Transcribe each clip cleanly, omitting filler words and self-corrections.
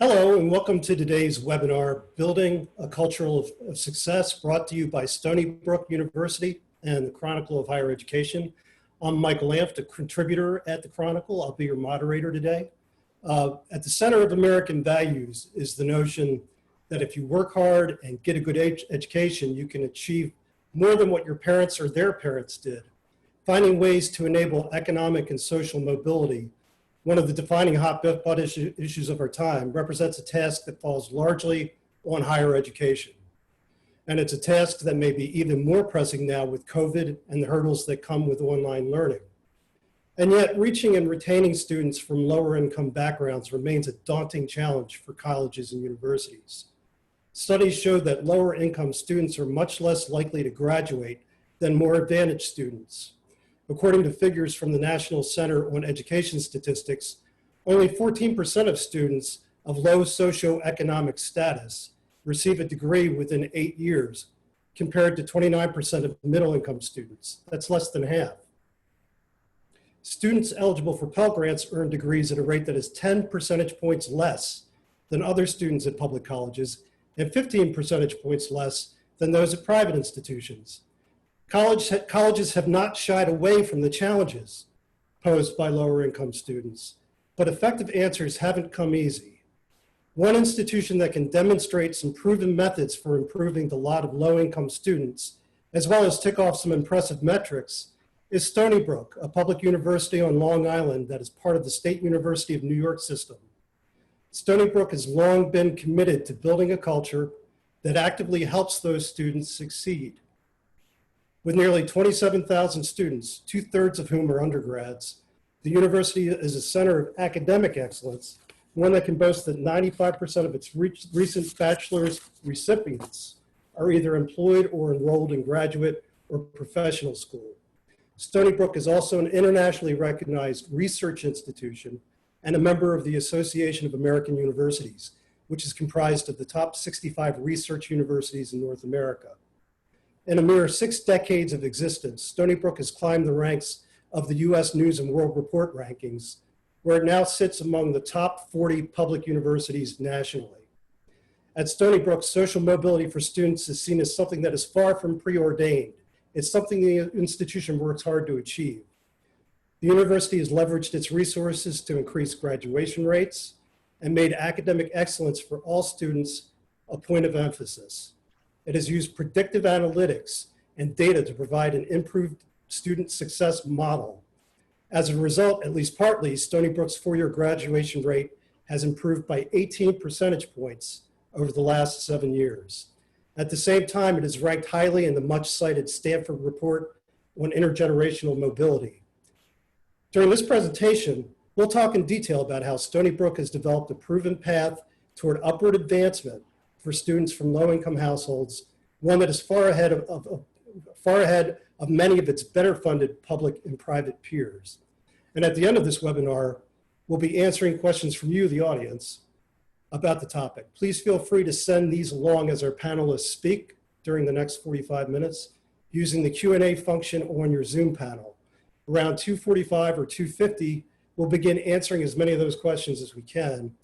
Hello and welcome to today's webinar, Building a Culture of Success, brought to you by Stony Brook University and the Chronicle of Higher Education. I'm Michael Anft, a contributor at the Chronicle. I'll be your moderator today. At the center of American values is the notion that if you work hard and get a good education, you can achieve more than what your parents or their parents did. Finding ways to enable economic and social mobility, one of the defining hot-button issues of our time, represents a task that falls largely on higher education. And it's a task that may be even more pressing now with COVID and the hurdles that come with online learning. And yet, reaching and retaining students from lower income backgrounds remains a daunting challenge for colleges and universities. Studies show that lower income students are much less likely to graduate than more advantaged students. According to figures from the National Center on Education Statistics, only 14% of students of low socioeconomic status receive a degree within 8 years, compared to 29% of middle-income students. That's less than half. Students eligible for Pell Grants earn degrees at a rate that is 10 percentage points less than other students at public colleges and 15 percentage points less than those at private institutions. Colleges have not shied away from the challenges posed by lower income students, but effective answers haven't come easy. One institution that can demonstrate some proven methods for improving the lot of low income students, as well as tick off some impressive metrics, is Stony Brook, a public university on Long Island that is part of the State University of New York system. Stony Brook has long been committed to building a culture that actively helps those students succeed. With nearly 27,000 students, 2/3 of whom are undergrads, the university is a center of academic excellence, one that can boast that 95% of its recent bachelor's recipients are either employed or enrolled in graduate or professional school. Stony Brook is also an internationally recognized research institution and a member of the Association of American Universities, which is comprised of the top 65 research universities in North America. In a mere 6 decades of existence, Stony Brook has climbed the ranks of the US News and World Report rankings, where it now sits among the top 40 public universities nationally. At Stony Brook, social mobility for students is seen as something that is far from preordained. It's something the institution works hard to achieve. The university has leveraged its resources to increase graduation rates and made academic excellence for all students a point of emphasis. It has used predictive analytics and data to provide an improved student success model. As a result, at least partly, Stony Brook's 4-year graduation rate has improved by 18 percentage points over the last 7 years. At the same time, it is ranked highly in the much-cited Stanford report on intergenerational mobility. During this presentation, we'll talk in detail about how Stony Brook has developed a proven path toward upward advancement for students from low-income households, one that is far ahead of many of its better-funded public and private peers. And at the end of this webinar, we'll be answering questions from you, the audience, about the topic. Please feel free to send these along as our panelists speak during the next 45 minutes using the Q&A function on your Zoom panel. Around 2:45 or 2:50, we'll begin answering as many of those questions as we can.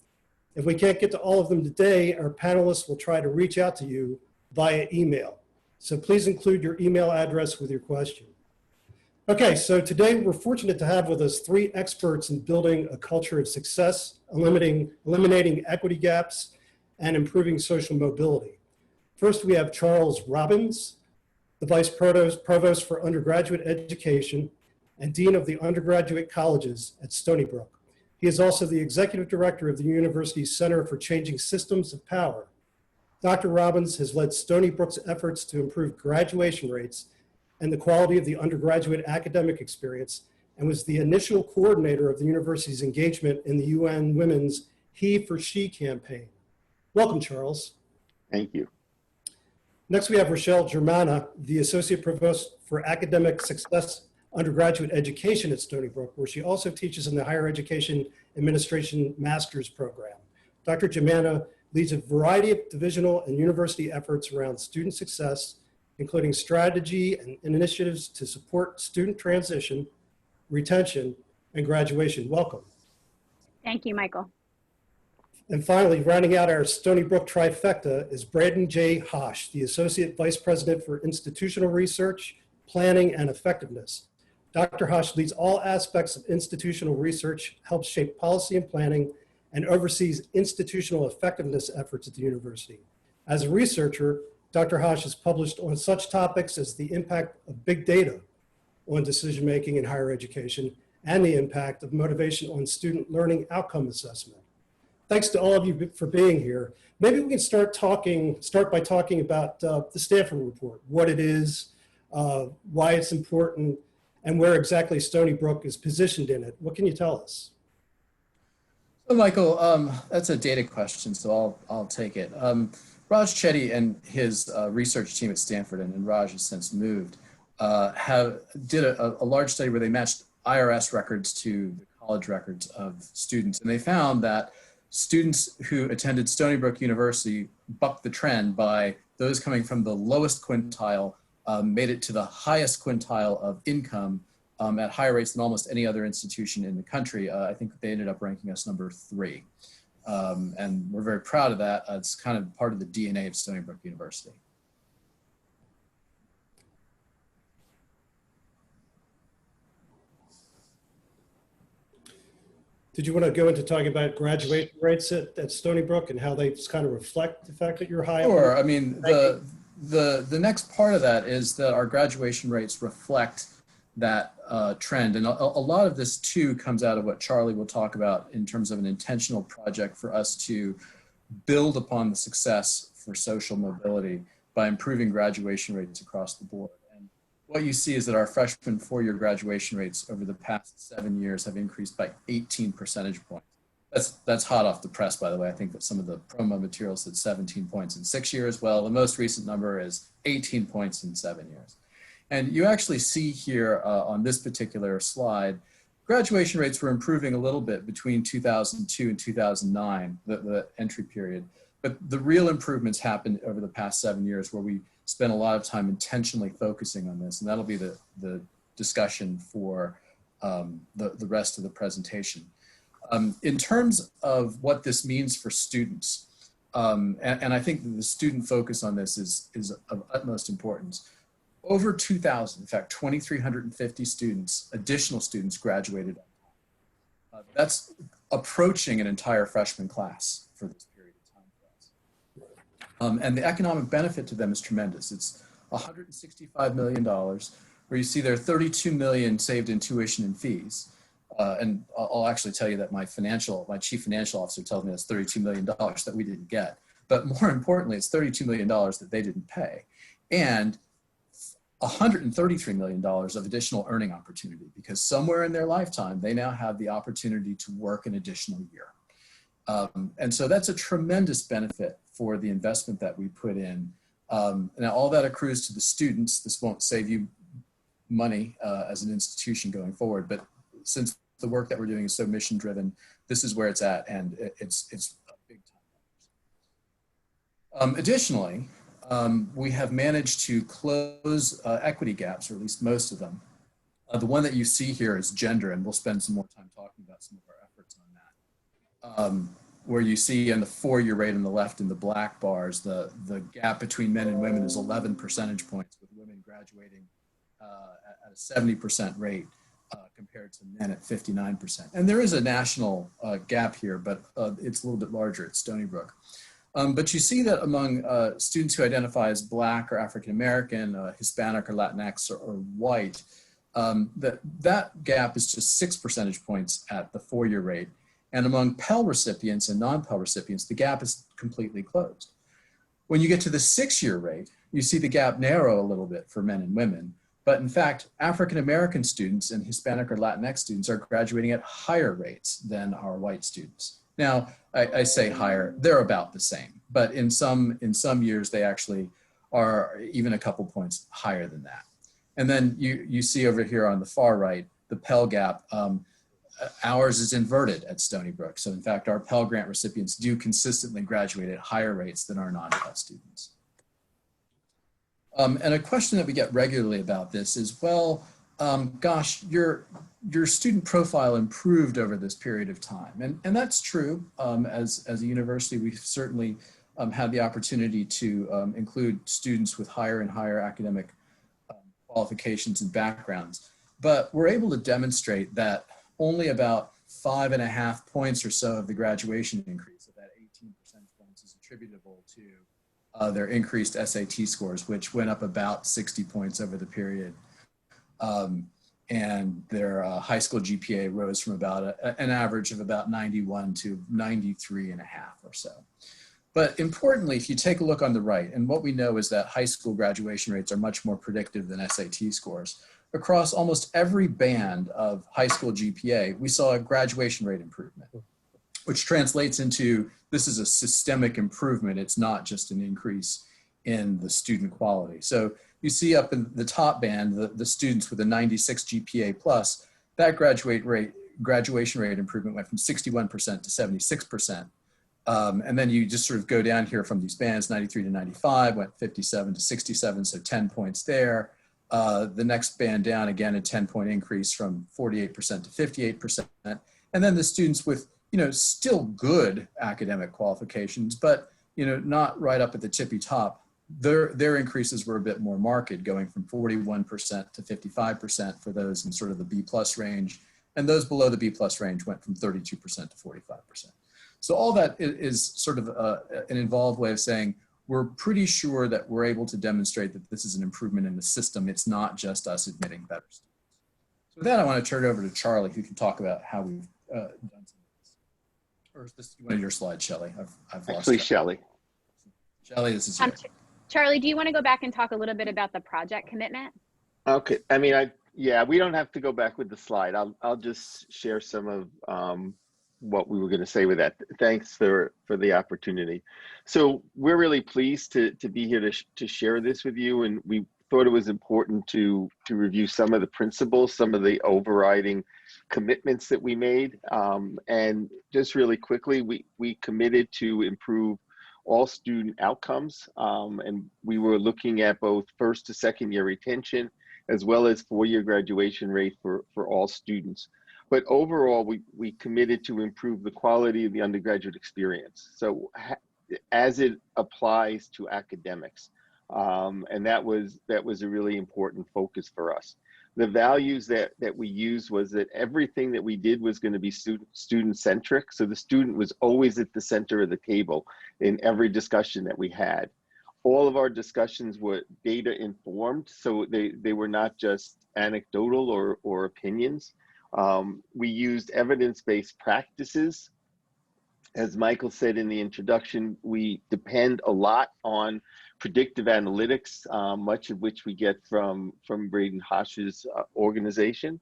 If we can't get to all of them today, our panelists will try to reach out to you via email. So please include your email address with your question. Okay, so today we're fortunate to have with us 3 experts in building a culture of success, eliminating equity gaps, and improving social mobility. First, we have Charles Robbins, the Vice Provost for Undergraduate Education and Dean of the Undergraduate Colleges at Stony Brook. He is also the Executive Director of the university's Center for Changing Systems of Power. Dr. Robbins has led Stony Brook's efforts to improve graduation rates and the quality of the undergraduate academic experience, and was the initial coordinator of the university's engagement in the UN Women's He for She campaign. Welcome, Charles. Thank you. Next, we have Rochelle Germana, the Associate Provost for Academic Success Undergraduate Education at Stony Brook, where she also teaches in the Higher Education Administration Master's Program. Dr. Germana leads a variety of divisional and university efforts around student success, including strategy and initiatives to support student transition, retention, and graduation. Welcome. Thank you, Michael. And finally, rounding out our Stony Brook trifecta is Braden J. Hosh, the Associate Vice President for Institutional Research, Planning, and Effectiveness. Dr. Hosh leads all aspects of institutional research, helps shape policy and planning, and oversees institutional effectiveness efforts at the university. As a researcher, Dr. Hosh has published on such topics as the impact of big data on decision-making in higher education and the impact of motivation on student learning outcome assessment. Thanks to all of you for being here. Maybe we can start by talking about the Stanford report, what it is, why it's important, and where exactly Stony Brook is positioned in it. What can you tell us? So Michael, that's a data question, so I'll take it. Raj Chetty and his research team at Stanford, and Raj has since moved, did a large study where they matched IRS records to the college records of students. And they found that students who attended Stony Brook University bucked the trend by those coming from the lowest quintile, made it to the highest quintile of income at higher rates than almost any other institution in the country. I think they ended up ranking us number 3. And we're very proud of that. It's kind of part of the DNA of Stony Brook University. Did you want to go into talking about graduation rates at Stony Brook and how they kind of reflect the fact that you're high? Sure. I mean, the next part of that is that our graduation rates reflect that trend. And a lot of this too comes out of what Charlie will talk about in terms of an intentional project for us to build upon the success for social mobility by improving graduation rates across the board. And what you see is that our freshman 4-year graduation rates over the past 7 years have increased by 18 percentage points. That's hot off the press, by the way. I think that some of the promo materials said 17 points in 6 years. Well, the most recent number is 18 points in 7 years. And you actually see here on this particular slide, graduation rates were improving a little bit between 2002 and 2009, the entry period. But the real improvements happened over the past 7 years where we spent a lot of time intentionally focusing on this. And that'll be the discussion for the rest of the presentation. In terms of what this means for students, and I think that the student focus on this is of utmost importance. Over 2,000, in fact, 2,350 students, additional students graduated. That's approaching an entire freshman class for this period of time for us. And the economic benefit to them is tremendous. It's $165 million, where you see there are $32 million saved in tuition and fees. And I'll actually tell you that my chief financial officer tells me that's $32 million that we didn't get. But more importantly, it's $32 million that they didn't pay. And $133 million of additional earning opportunity, because somewhere in their lifetime, they now have the opportunity to work an additional year. And so that's a tremendous benefit for the investment that we put in. Now, all that accrues to the students. This won't save you money as an institution going forward, but since the work that we're doing is so mission driven, this is where it's at, and it's a big time. Additionally, we have managed to close equity gaps, or at least most of them. The one that you see here is gender, and we'll spend some more time talking about some of our efforts on that. Where you see on the 4-year rate on the left in the black bars, the gap between men and women is 11 percentage points, with women graduating at a 70% rate compared to men at 59%. And there is a national gap here, but it's a little bit larger at Stony Brook. But you see that among students who identify as Black or African American, Hispanic or Latinx or white, that gap is just 6 percentage points at the 4-year rate. And among Pell recipients and non-Pell recipients, the gap is completely closed. When you get to the 6-year rate, you see the gap narrow a little bit for men and women. But in fact, African American students and Hispanic or Latinx students are graduating at higher rates than our white students. Now, I say higher, they're about the same, but in some years they actually are even a couple points higher than that. And then you see over here on the far right, the Pell gap, ours is inverted at Stony Brook. So in fact, our Pell Grant recipients do consistently graduate at higher rates than our non-Pell students. And a question that we get regularly about this is, well, gosh, your student profile improved over this period of time. And that's true. As a university, we've certainly had the opportunity to include students with higher and higher academic qualifications and backgrounds. But we're able to demonstrate that only about 5.5 points or so of the graduation increase, of that 18 percentage points, is attributable to their increased SAT scores, which went up about 60 points over the period. And their high school GPA rose from about an average of about 91 to 93.5 or so. But importantly, if you take a look on the right, and what we know is that high school graduation rates are much more predictive than SAT scores. Across almost every band of high school GPA, we saw a graduation rate improvement, which translates into this is a systemic improvement. It's not just an increase in the student quality. So you see up in the top band, the students with a 96 GPA plus, that graduation rate improvement went from 61% to 76%. And then you just sort of go down here from these bands, 93 to 95, went 57 to 67, so 10 points there. The next band down, again, a 10-point increase from 48% to 58%. And then the students with, still good academic qualifications, but, not right up at the tippy top, their increases were a bit more marked, going from 41% to 55% for those in sort of the B plus range. And those below the B plus range went from 32% to 45%. So all that is sort of an involved way of saying, we're pretty sure that we're able to demonstrate that this is an improvement in the system. It's not just us admitting better students. So with that, I want to turn it over to Charlie, who can talk about how we've done some of this. Or is this one of your slides, Shelley? I've lost Actually, track. Shelley. Shelley, this is you. Charlie, do you want to go back and talk a little bit about the project commitment? Okay. I mean, yeah, we don't have to go back with the slide. I'll just share some of what we were going to say with that. Thanks for the opportunity. So we're really pleased to be here to share this with you, and we thought it was important to review some of the principles, some of the overriding commitments that we made, and just really quickly, we committed to improve all student outcomes, and we were looking at both first to second year retention as well as 4-year graduation rate for all students. But overall, we committed to improve the quality of the undergraduate experience. So as it applies to academics, and that was a really important focus for us. The values that we used was that everything that we did was going to be student-centric. So the student was always at the center of the table in every discussion that we had. All of our discussions were data informed, so they were not just anecdotal or opinions. We used evidence-based practices. As Michael said in the introduction, we depend a lot on predictive analytics, much of which we get from Braden Hosh's organization.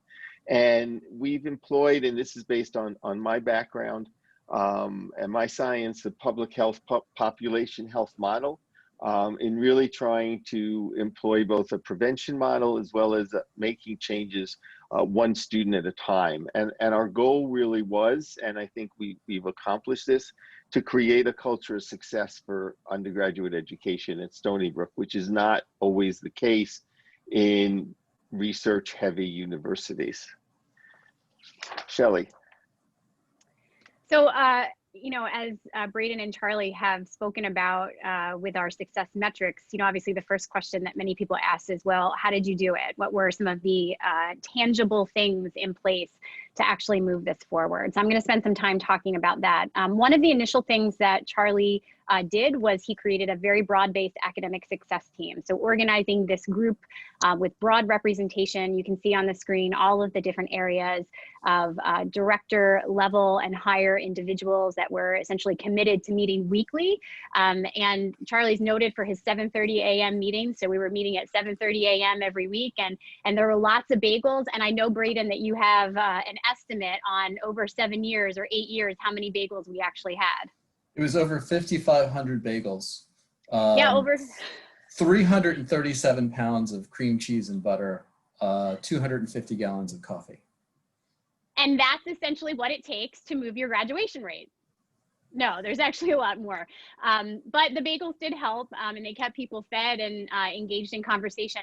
And we've employed, and this is based on my background and my science, the public health population health model, in really trying to employ both a prevention model as well as making changes one student at a time. And our goal really was, and I think we've accomplished this, to create a culture of success for undergraduate education at Stony Brook, which is not always the case in research-heavy universities. Shelley. So, as Braden and Charlie have spoken about with our success metrics, obviously the first question that many people ask is, well, how did you do it? What were some of the tangible things in place to actually move this forward? So I'm going to spend some time talking about that. One of the initial things that Charlie did was he created a very broad-based academic success team. So organizing this group with broad representation, you can see on the screen all of the different areas of director level and higher individuals that were essentially committed to meeting weekly. And Charlie's noted for his 7:30 a.m. meetings. So we were meeting at 7:30 a.m. every week, and there were lots of bagels. And I know, Braden, that you have an estimate on over 7 years or 8 years how many bagels we actually had. It was over 5,500 bagels. Yeah, over 337 pounds of cream cheese and butter, 250 gallons of coffee. And that's essentially what it takes to move your graduation rate. No, there's actually a lot more. But the bagels did help, and they kept people fed and engaged in conversation.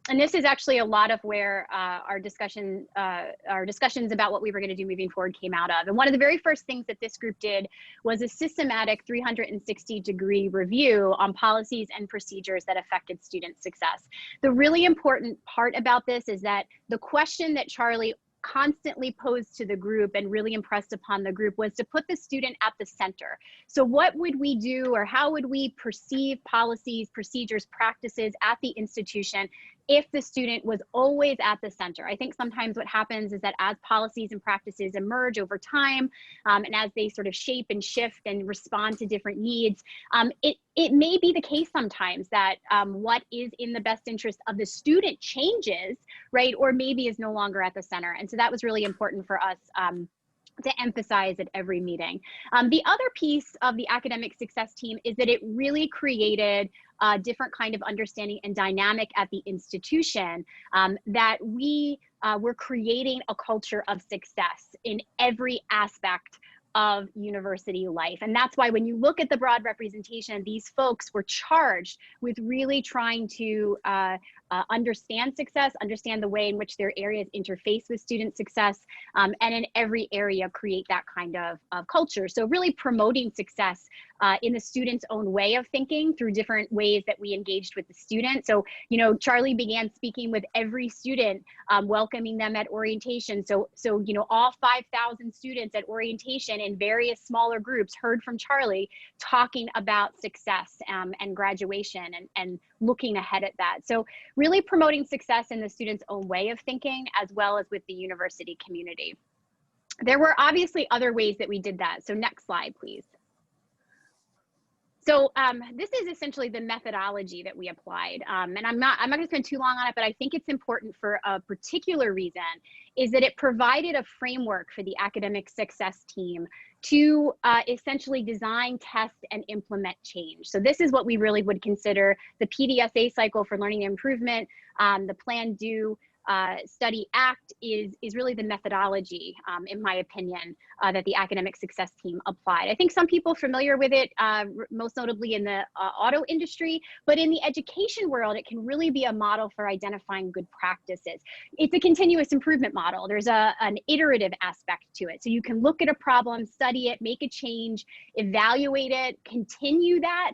And this is actually a lot of where our discussions about what we were going to do moving forward came out of. And one of the very first things that this group did was a systematic 360-degree review on policies and procedures that affected student success. The really important part about this is that the question that Charlie constantly posed to the group and really impressed upon the group was to put the student at the center. So what would we do, or how would we perceive policies, procedures, practices at the institution if the student was always at the center? I think sometimes what happens is that as policies and practices emerge over time, and as they sort of shape and shift and respond to different needs, it may be the case sometimes that what is in the best interest of the student changes, right? Or maybe is no longer at the center. And so that was really important for us to emphasize at every meeting. The other piece of the academic success team is that it really created a different kind of understanding and dynamic at the institution, that we were creating a culture of success in every aspect of university life. And that's why when you look at the broad representation, these folks were charged with really trying to understand success, understand the way in which their areas interface with student success, and in every area create that kind of culture. So really promoting success in the student's own way of thinking through different ways that we engaged with the student. So, you know, Charlie began speaking with every student, welcoming them at orientation. So, you know, all 5,000 students at orientation in various smaller groups heard from Charlie talking about success and graduation and looking ahead at that. So really promoting success in the student's own way of thinking, as well as with the university community. There were obviously other ways that we did that. So next slide, please. So this is essentially the methodology that we applied. And I'm not going to spend too long on it, but I think it's important for a particular reason, is that it provided a framework for the academic success team to essentially design, test, and implement change. So this is what we really would consider the PDSA cycle for learning and improvement. The plan, do, study, act is really the methodology, in my opinion, that the academic success team applied. I think some people are familiar with it, most notably in the auto industry, but in the education world, it can really be a model for identifying good practices. It's a continuous improvement model. There's an iterative aspect to it. So you can look at a problem, study it, make a change, evaluate it, continue that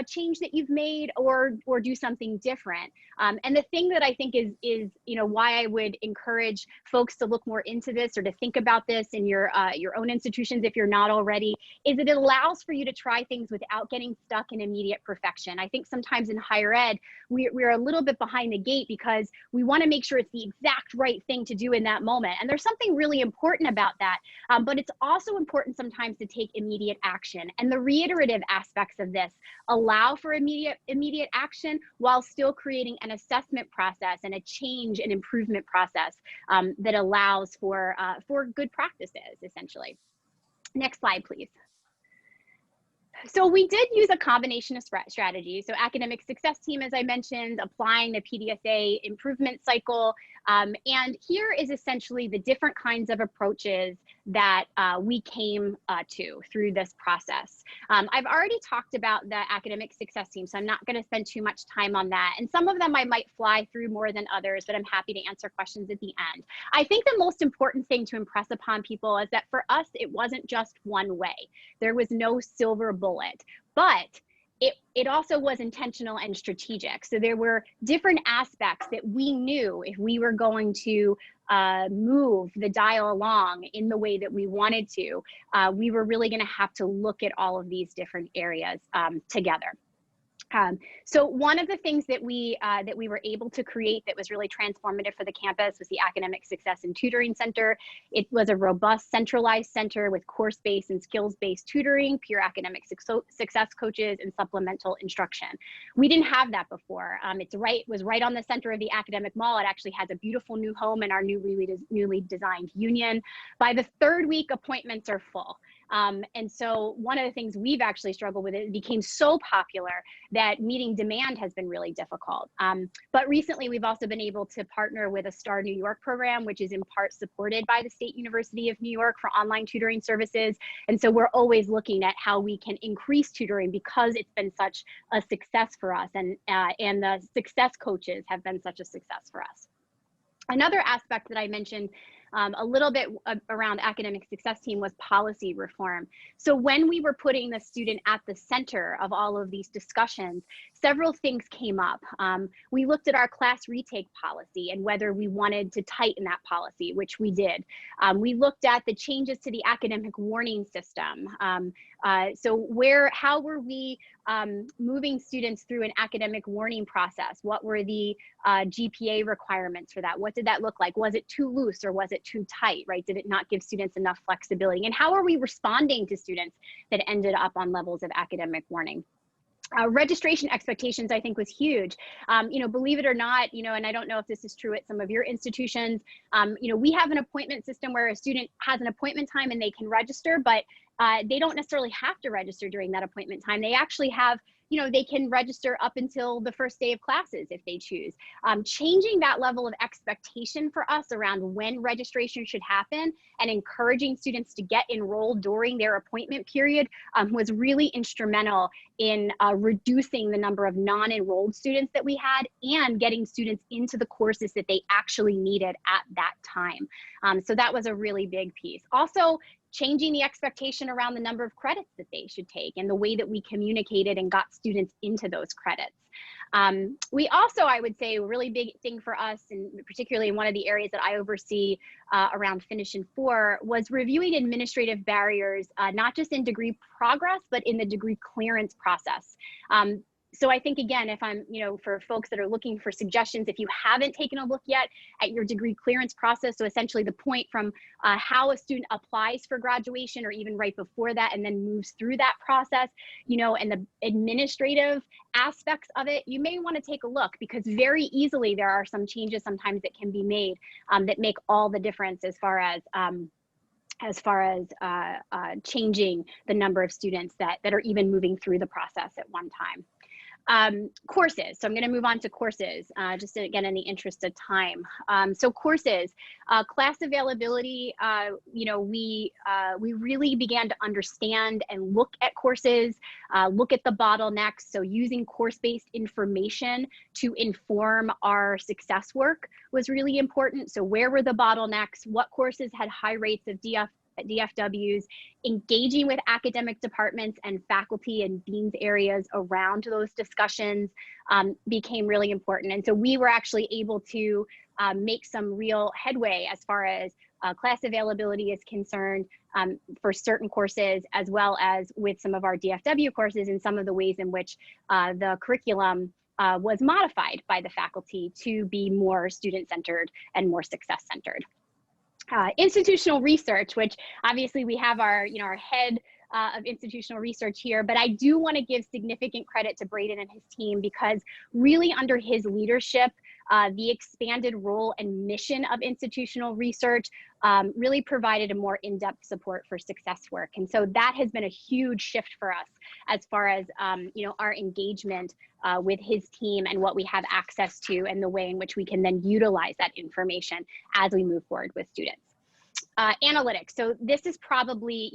change that you've made, or do something different. And the thing that I think is you know, why I would encourage folks to look more into this or to think about this in your own institutions if you're not already, is that it allows for you to try things without getting stuck in immediate perfection. I think sometimes in higher ed, we're a little bit behind the gate because we want to make sure it's the exact right thing to do in that moment. And there's something really important about that. But it's also important sometimes to take immediate action. And the reiterative aspects of this allow for immediate action while still creating an assessment process and a change and improvement process that allows for good practices, essentially. Next slide, please. So we did use a combination of strategies. So academic success team, as I mentioned, applying the PDSA improvement cycle. And here is essentially the different kinds of approaches that we came to through this process. I've already talked about the academic success team, so I'm not going to spend too much time on that. And some of them I might fly through more than others, but I'm happy to answer questions at the end. I think the most important thing to impress upon people is that for us, it wasn't just one way. There was no silver bullet, but it also was intentional and strategic. So there were different aspects that we knew if we were going to move the dial along in the way that we wanted to, we were really going to have to look at all of these different areas together. So one of the things that we were able to create that was really transformative for the campus was the Academic Success and Tutoring Center. It was a robust, centralized center with course-based and skills-based tutoring, peer academic success coaches, and supplemental instruction. We didn't have that before. It was right on the center of the academic mall. It actually has a beautiful new home in our newly designed union. By the third week, appointments are full. And so one of the things we've actually struggled with, it became so popular that meeting demand has been really difficult. But recently we've also been able to partner with a STAR New York program, which is in part supported by the State University of New York for online tutoring services. And so we're always looking at how we can increase tutoring because it's been such a success for us, and the success coaches have been such a success for us. Another aspect that I mentioned a little bit around academic success team was policy reform. So when we were putting the student at the center of all of these discussions, several things came up. We looked at our class retake policy and whether we wanted to tighten that policy, which we did. We looked at the changes to the academic warning system. How were we moving students through an academic warning process? What were the GPA requirements for that? What did that look like? Was it too loose or was it too tight, right? Did it not give students enough flexibility? And how are we responding to students that ended up on levels of academic warning? Registration expectations, I think, was huge. Believe it or not, and I don't know if this is true at some of your institutions, we have an appointment system where a student has an appointment time and they can register, but they don't necessarily have to register during that appointment time. They actually have, they can register up until the first day of classes if they choose. Changing that level of expectation for us around when registration should happen and encouraging students to get enrolled during their appointment period was really instrumental in reducing the number of non-enrolled students that we had and getting students into the courses that they actually needed at that time. So that was a really big piece. Also, changing the expectation around the number of credits that they should take and the way that we communicated and got students into those credits. We also, I would say, a really big thing for us, and particularly in one of the areas that I oversee around Finish in 4, was reviewing administrative barriers, not just in degree progress, but in the degree clearance process. So I think, again, if I'm, for folks that are looking for suggestions, if you haven't taken a look yet at your degree clearance process, so essentially the point from how a student applies for graduation or even right before that and then moves through that process, and the administrative aspects of it, you may want to take a look because very easily there are some changes sometimes that can be made that make all the difference as far as changing the number of students that are even moving through the process at one time. Courses. So I'm going to move on to courses, just again in the interest of time. So courses, class availability. We really began to understand and look at courses, look at the bottlenecks. So using course-based information to inform our success work was really important. So where were the bottlenecks? What courses had high rates of DFWs, engaging with academic departments and faculty and deans areas around those discussions became really important. And so we were actually able to make some real headway as far as class availability is concerned for certain courses, as well as with some of our DFW courses and some of the ways in which the curriculum was modified by the faculty to be more student-centered and more success-centered. Institutional research, which obviously we have our head of institutional research here, but I do want to give significant credit to Braden and his team because really under his leadership, the expanded role and mission of institutional research really provided a more in-depth support for success work. And so that has been a huge shift for us as far as our engagement with his team and what we have access to and the way in which we can then utilize that information as we move forward with students. Analytics. So this is probably,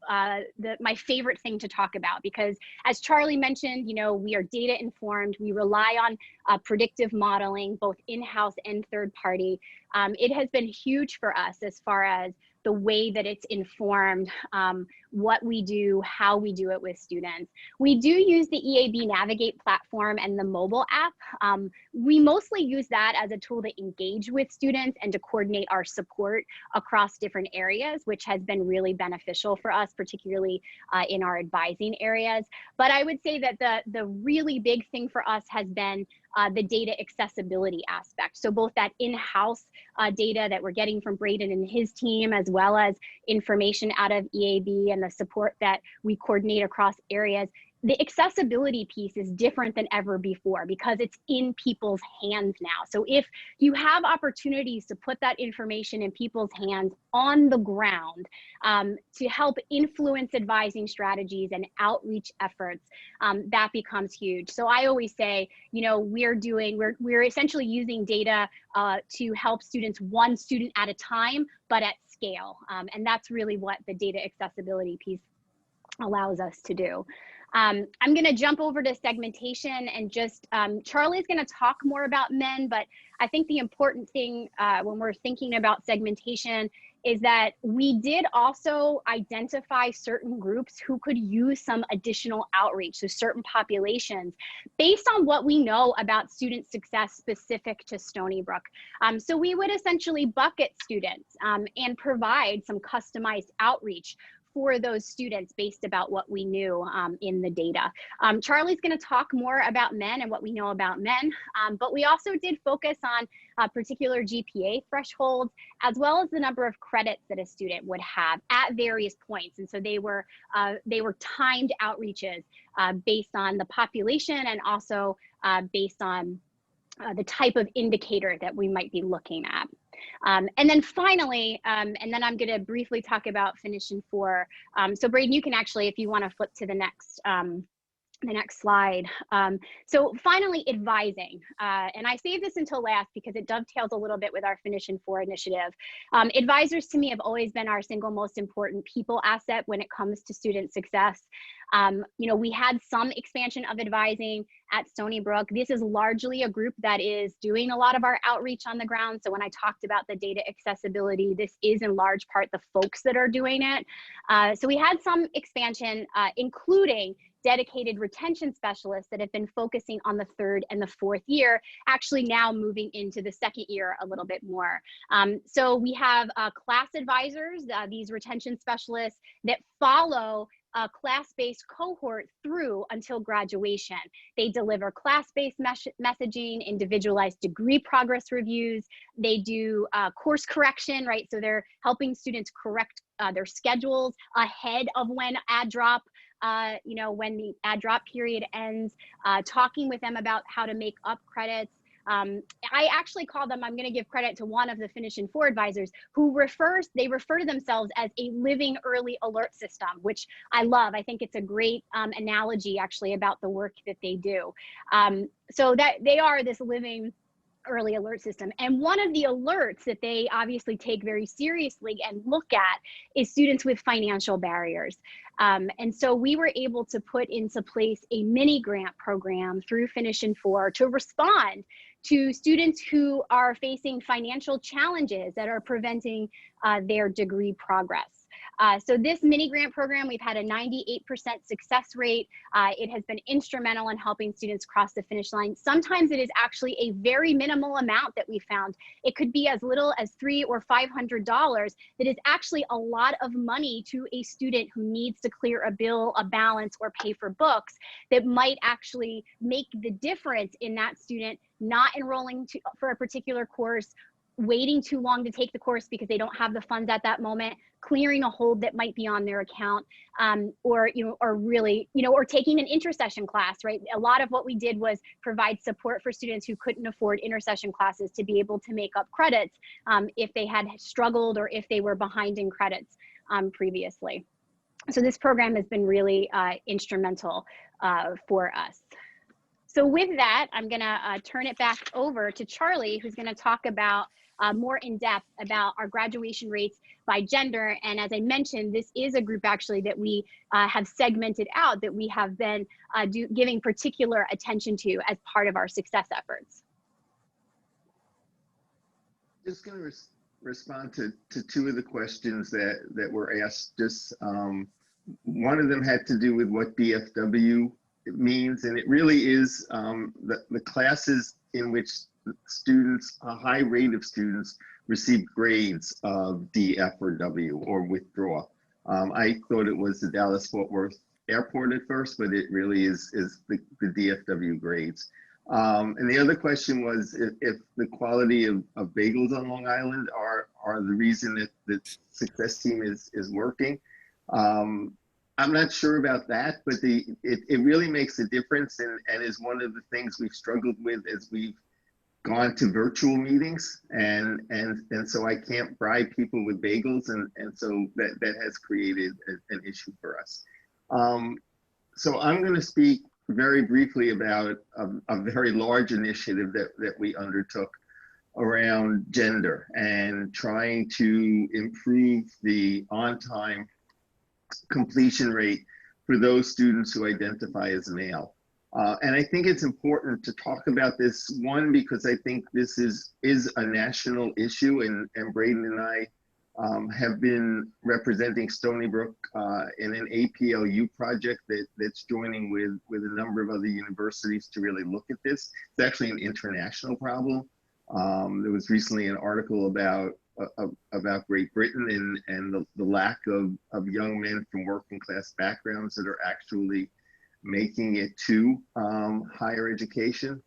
my favorite thing to talk about because as Charlie mentioned, we are data informed. We rely on predictive modeling, both in-house and third party. It has been huge for us as far as the way that it's informed what we do, how we do it with students. We do use the EAB Navigate platform and the mobile app. We mostly use that as a tool to engage with students and to coordinate our support across different areas, which has been really beneficial for us, particularly in our advising areas. But I would say that the really big thing for us has been the data accessibility aspect. So both that in-house data that we're getting from Braden and his team, as well as information out of EAB and the support that we coordinate across areas, the accessibility piece is different than ever before because it's in people's hands now. So if you have opportunities to put that information in people's hands on the ground to help influence advising strategies and outreach efforts, that becomes huge. So I always say, you know, we're essentially using data to help students one student at a time, but at scale. And that's really what the data accessibility piece allows us to do. I'm going to jump over to segmentation and just, Charlie's going to talk more about men, but I think the important thing when we're thinking about segmentation is that we did also identify certain groups who could use some additional outreach, so certain populations, based on what we know about student success specific to Stony Brook. So we would essentially bucket students and provide some customized outreach for those students based about what we knew in the data. Charlie's going to talk more about men and what we know about men, but we also did focus on particular GPA thresholds, as well as the number of credits that a student would have at various points. And so they were timed outreaches based on the population and also based on the type of indicator that we might be looking at. And then finally, and then I'm going to briefly talk about Finish in 4. So Braden, you can actually, if you want to flip to the next slide. So finally, advising. And I saved this until last because it dovetails a little bit with our Finish in 4 initiative. Advisors to me have always been our single most important people asset when it comes to student success. You know, we had some expansion of advising at Stony Brook. This is largely a group that is doing a lot of our outreach on the ground. So when I talked about the data accessibility, this is in large part the folks that are doing it. So we had some expansion, including dedicated retention specialists that have been focusing on the 3rd and the 4th year, actually now moving into the 2nd year a little bit more. So we have class advisors, these retention specialists that follow a class-based cohort through until graduation. They deliver class-based messaging, individualized degree progress reviews. They do course correction, right? So they're helping students correct their schedules ahead of when ad drop, you know, when the ad drop period ends, talking with them about how to make up credits. I actually call them, I'm going to give credit to one of the Finish in 4 advisors who refer to themselves as a living early alert system, which I love. I think it's a great analogy actually about the work that they do. So that they are this living early alert system. And one of the alerts that they obviously take very seriously and look at is students with financial barriers. And so we were able to put into place a mini grant program through Finish in 4 to respond to students who are facing financial challenges that are preventing their degree progress. So this mini grant program, we've had a 98% success rate. It has been instrumental in helping students cross the finish line. Sometimes it is actually a very minimal amount that we found. It could be as little as $300 or $500 that is actually a lot of money to a student who needs to clear a bill, a balance, or pay for books that might actually make the difference in that student not enrolling for a particular course, waiting too long to take the course because they don't have the funds at that moment, clearing a hold that might be on their account, or really, or taking an intercession class, right? A lot of what we did was provide support for students who couldn't afford intercession classes to be able to make up credits if they had struggled or if they were behind in credits previously. So this program has been really instrumental for us. So with that, I'm gonna turn it back over to Charlie, who's gonna talk about more in depth about our graduation rates by gender. And as I mentioned, this is a group actually that we have segmented out, that we have been giving particular attention to as part of our success efforts. Just going to respond to two of the questions that were asked. Just one of them had to do with what DFW means, and it really is the classes in which students, a high rate of students, receive grades of D, F, or W, or withdraw. I thought it was the Dallas-Fort Worth Airport at first, but it really is the DFW grades. And the other question was if the quality of bagels on Long Island are the reason that the success team is working. I'm not sure about that, but it really makes a difference, and is one of the things we've struggled with as we've gone to virtual meetings, and so I can't bribe people with bagels, and so that has created an issue for us. So I'm going to speak very briefly about a very large initiative that we undertook around gender and trying to improve the on-time completion rate for those students who identify as male. And I think it's important to talk about this, one, because I think this is a national issue, and Braden and I have been representing Stony Brook in an APLU project that's joining with a number of other universities to really look at this. It's actually an international problem. There was recently an article about Great Britain and the lack of young men from working class backgrounds that are actually making it to higher education.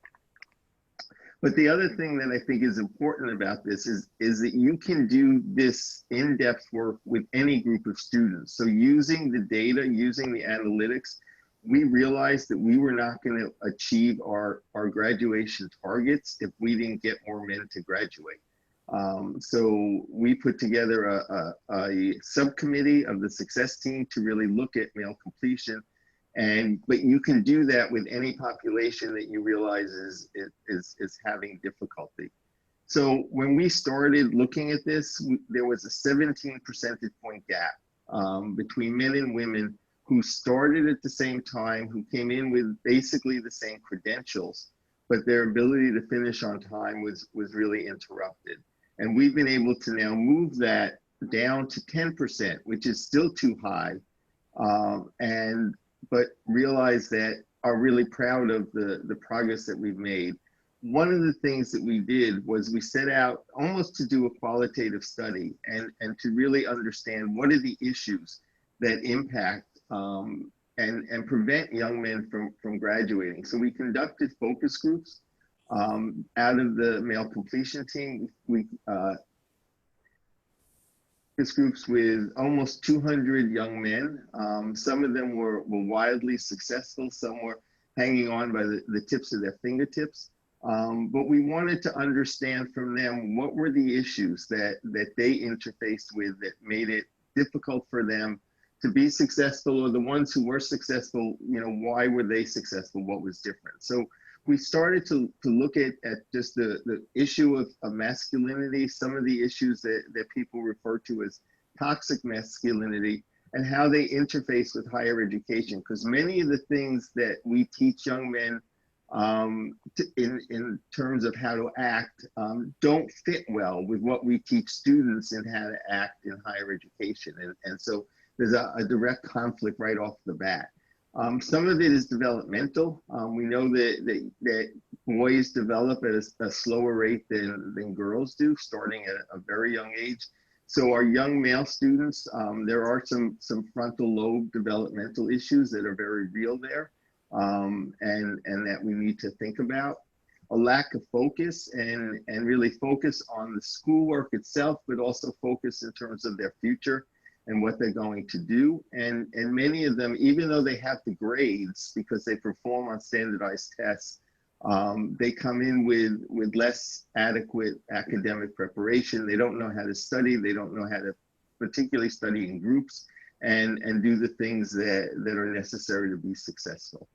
But the other thing that I think is important about this is that you can do this in-depth work with any group of students. So using the data, using the analytics, we realized that we were not going to achieve our graduation targets if we didn't get more men to graduate. So we put together a subcommittee of the success team to really look at male completion. But you can do that with any population that you realize is having difficulty. So when we started looking at this, there was a 17 percentage point gap between men and women who started at the same time, who came in with basically the same credentials, but their ability to finish on time was really interrupted. And we've been able to now move that down to 10%, which is still too high, but realize that are really proud of the progress that we've made. One of the things that we did was we set out almost to do a qualitative study and to really understand what are the issues that impact and prevent young men from graduating. So we conducted focus groups out of the male completion team. We focus groups with almost 200 young men. Some of them were wildly successful. Some were hanging on by the tips of their fingertips. But we wanted to understand from them what were the issues that they interfaced with that made it difficult for them to be successful, or the ones who were successful, why were they successful? What was different? So we started to look at just the issue of masculinity, some of the issues that people refer to as toxic masculinity, and how they interface with higher education. Because many of the things that we teach young men in terms of how to act don't fit well with what we teach students in how to act in higher education. And so there's a direct conflict right off the bat. Some of it is developmental. We know that boys develop at a slower rate than girls do, starting at a very young age. So our young male students, there are some frontal lobe developmental issues that are very real there, and that we need to think about. A lack of focus and really focus on the schoolwork itself, but also focus in terms of their future and what they're going to do. And many of them, even though they have the grades because they perform on standardized tests, they come in with less adequate academic preparation. They don't know how to study. They don't know how to particularly study in groups and do the things that are necessary to be successful.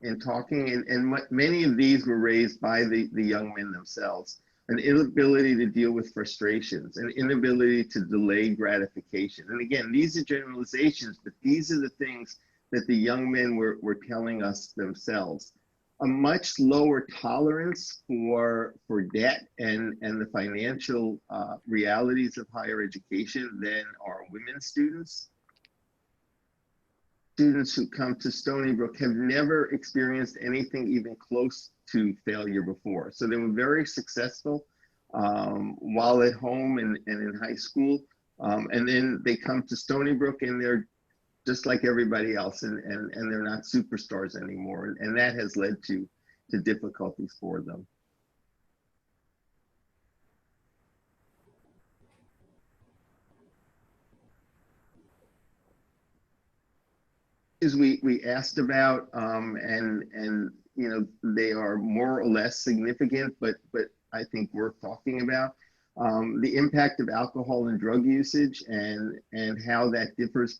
In talking, and many of these were raised by the young men themselves. An inability to deal with frustrations, an inability to delay gratification. And again, these are generalizations, but these are the things that the young men were telling us themselves. A much lower tolerance for debt and the financial realities of higher education than our women students. Students who come to Stony Brook have never experienced anything even close to failure before. So they were very successful while at home and in high school. And then they come to Stony Brook and they're just like everybody else, and they're not superstars anymore. And that has led to difficulties for them. Is we asked about, and you know, they are more or less significant, but I think worth talking about. The impact of alcohol and drug usage, and how that differs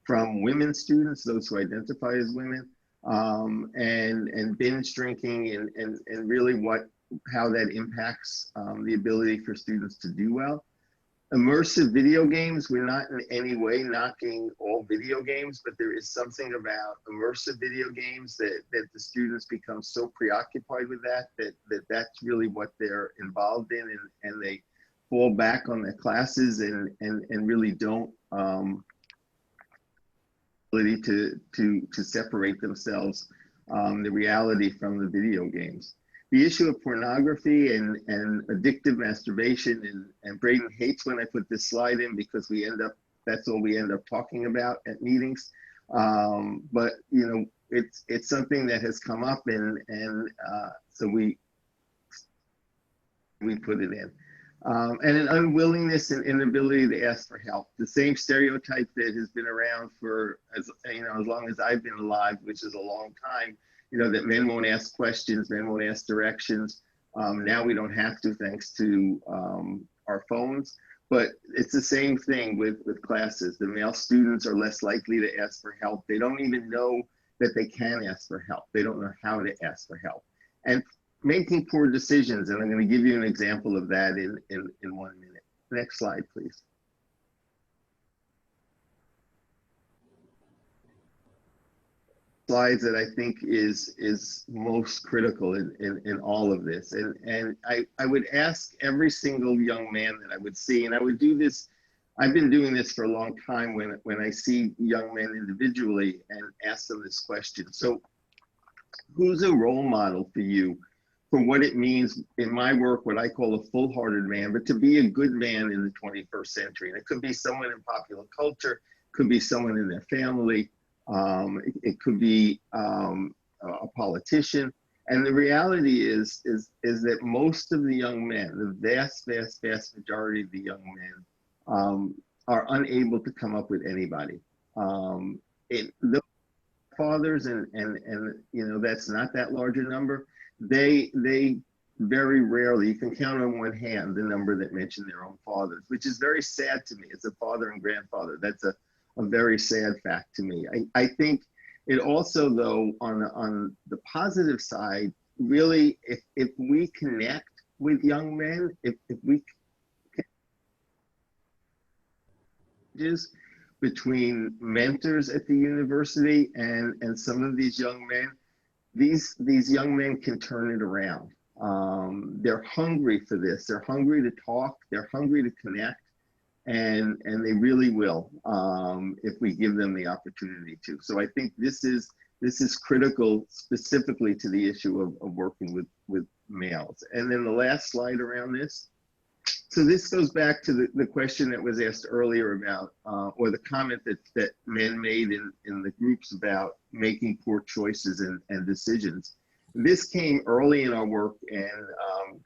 from women students, those who identify as women, and binge drinking, and really how that impacts the ability for students to do well. Immersive video games, we're not in any way knocking all video games, but there is something about immersive video games that the students become so preoccupied with that's really what they're involved in, and they fall back on their classes and really don't ability to separate themselves, the reality from the video games. The issue of pornography and addictive masturbation, and Braden hates when I put this slide in because that's all we end up talking about at meetings. But you know, it's something that has come up, and so we put it in. And an unwillingness and inability to ask for help. The same stereotype that has been around for as long as I've been alive, which is a long time. You know, that men won't ask questions, men won't ask directions. Now we don't have to, thanks to our phones. But it's the same thing with classes. The male students are less likely to ask for help. They don't even know that they can ask for help. They don't know how to ask for help. And making poor decisions, and I'm going to give you an example of that in 1 minute. Next slide, please. Slides that I think is most critical in all of this, and I would ask every single young man that I would see, and I would do this. I've been doing this for a long time when I see young men individually and ask them this question. So, who's a role model for you for what it means in my work, what I call a full-hearted man, but to be a good man in the 21st century? And it could be someone in popular culture, could be someone in their family. It could be a politician, and the reality is that most of the young men, the vast majority of the young men, are unable to come up with anybody. The fathers, and you know, that's not that large a number. They very rarely, you can count on one hand the number that mention their own fathers, which is very sad to me. As a father and grandfather, that's a very sad fact to me. I think it also, though, on the positive side, really, if we connect with young men, if we connect between mentors at the university and some of these young men, these young men can turn it around. They're hungry for this. They're hungry to talk. They're hungry to connect. And they really will, if we give them the opportunity to. So I think this is critical, specifically to the issue of working with males. And then the last slide around this. So this goes back to the question that was asked earlier about, or the comment that men made in the groups about making poor choices and decisions. This came early in our work, and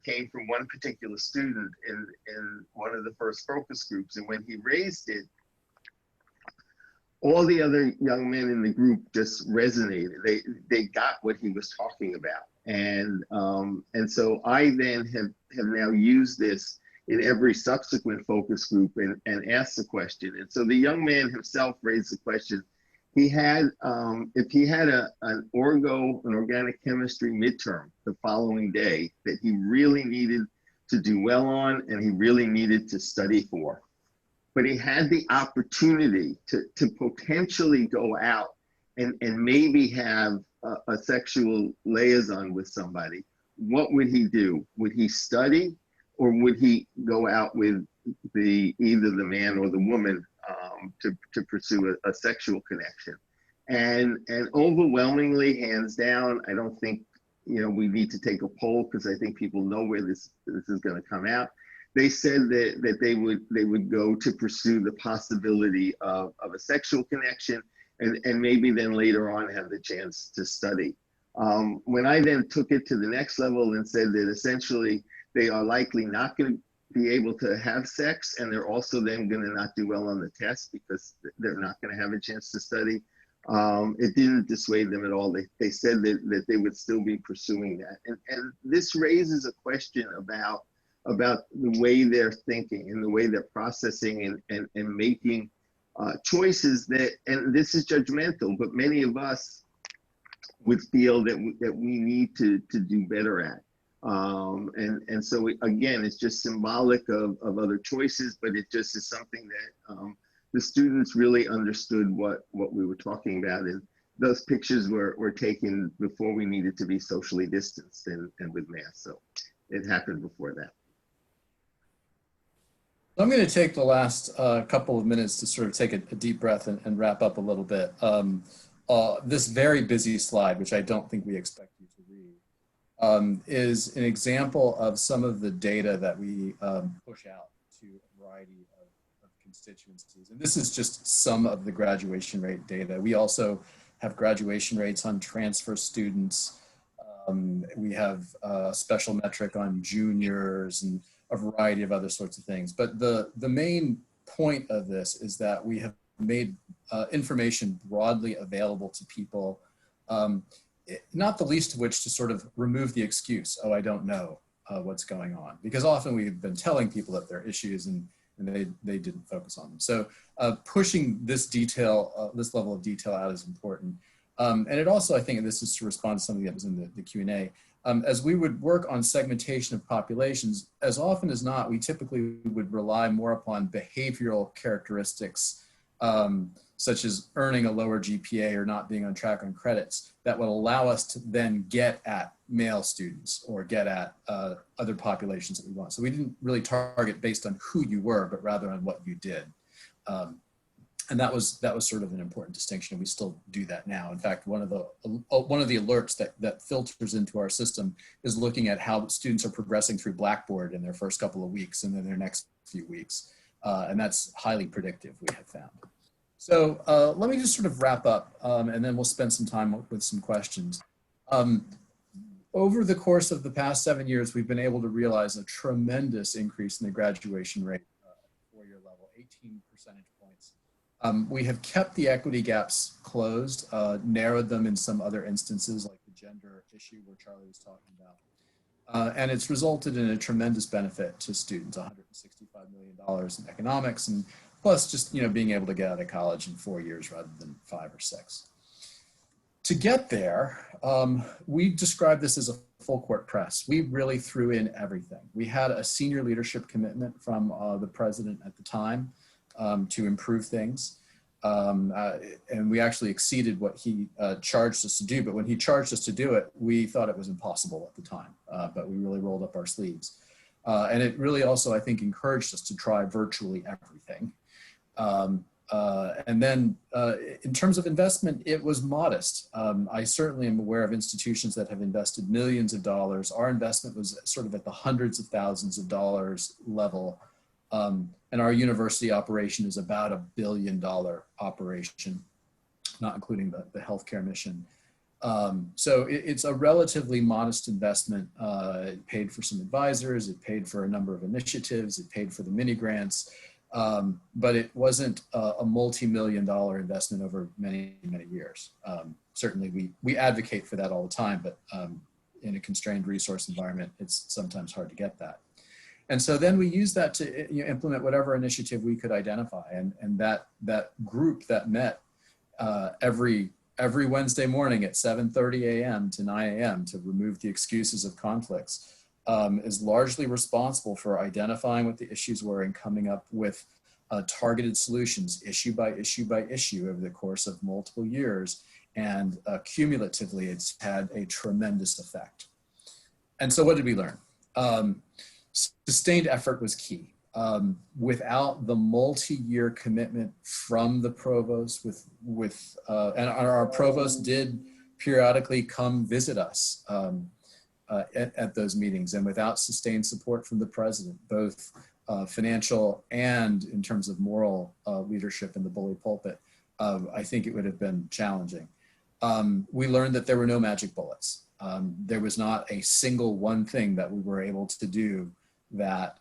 came from one particular student in one of the first focus groups. And when he raised it, all the other young men in the group just resonated. They got what he was talking about. And so I then have now used this in every subsequent focus group and asked the question. And so the young man himself raised the question. He had, if he had an organic chemistry midterm the following day that he really needed to do well on, and he really needed to study for, but he had the opportunity to potentially go out and maybe have a sexual liaison with somebody, what would he do? Would he study, or would he go out with either the man or the woman to pursue a sexual connection? And overwhelmingly, hands down, I don't think, you know, we need to take a poll, because I think people know where this is going to come out. They said that they would go to pursue the possibility of a sexual connection, and maybe then later on have the chance to study. When I then took it to the next level and said that essentially they are likely not going to be able to have sex, and they're also then going to not do well on the test because they're not going to have a chance to study. It didn't dissuade them at all. They said that they would still be pursuing that. And this raises a question about the way they're thinking and the way they're processing and making choices that, and this is judgmental, but many of us would feel that we need to do better at. And so again, it's just symbolic of other choices, but it just is something that the students really understood what we were talking about. And those pictures were taken before we needed to be socially distanced and with masks. So it happened before that. I'm going to take the last couple of minutes to sort of take a deep breath and wrap up a little bit. This very busy slide, which I don't think we expect you to read, is an example of some of the data that we push out to a variety of constituencies. And this is just some of the graduation rate data. We also have graduation rates on transfer students. We have a special metric on juniors and a variety of other sorts of things. But the main point of this is that we have made information broadly available to people, not the least of which to sort of remove the excuse, oh, I don't know what's going on. Because often we've been telling people that there are issues and they didn't focus on them. So pushing this detail, this level of detail out is important. And it also, I think, and this is to respond to something that was in the Q&A, as we would work on segmentation of populations, as often as not, we typically would rely more upon behavioral characteristics, such as earning a lower GPA or not being on track on credits, that would allow us to then get at male students or get at other populations that we want. So we didn't really target based on who you were, but rather on what you did. And that was sort of an important distinction. We still do that now. In fact, one of the alerts that filters into our system is looking at how students are progressing through Blackboard in their first couple of weeks and then their next few weeks. And that's highly predictive, we have found. So let me just sort of wrap up and then we'll spend some time with some questions. Over the course of the past 7 years, we've been able to realize a tremendous increase in the graduation rate at the four-year level, 18 percentage points. We have kept the equity gaps closed, narrowed them in some other instances like the gender issue where Charlie was talking about. And it's resulted in a tremendous benefit to students, $165 million in economics, and plus just being able to get out of college in 4 years rather than 5 or 6. To get there, we described this as a full court press. We really threw in everything. We had a senior leadership commitment from the president at the time to improve things. And we actually exceeded what he charged us to do. But when he charged us to do it, we thought it was impossible at the time, but we really rolled up our sleeves. And it really also, I think, encouraged us to try virtually everything. And then in terms of investment, it was modest. I certainly am aware of institutions that have invested millions of dollars. Our investment was sort of at the hundreds of thousands of dollars level. And our university operation is about $1 billion operation, not including the healthcare mission. So it's a relatively modest investment. It paid for some advisors, it paid for a number of initiatives, it paid for the mini grants, but it wasn't a multi-million-dollar investment over many, many years. Certainly we advocate for that all the time, but in a constrained resource environment, it's sometimes hard to get that. And so then we use that to implement whatever initiative we could identify. And that group that met every Wednesday morning at 7:30 a.m. to 9 a.m. to remove the excuses of conflicts is largely responsible for identifying what the issues were and coming up with targeted solutions issue by issue by issue over the course of multiple years. And cumulatively, it's had a tremendous effect. And so what did we learn? Sustained effort was key. Without the multi-year commitment from the provost, and our provost did periodically come visit us at those meetings, and without sustained support from the president, both financial and in terms of moral leadership in the bully pulpit, I think it would have been challenging. We learned that there were no magic bullets. There was not a single one thing that we were able to do that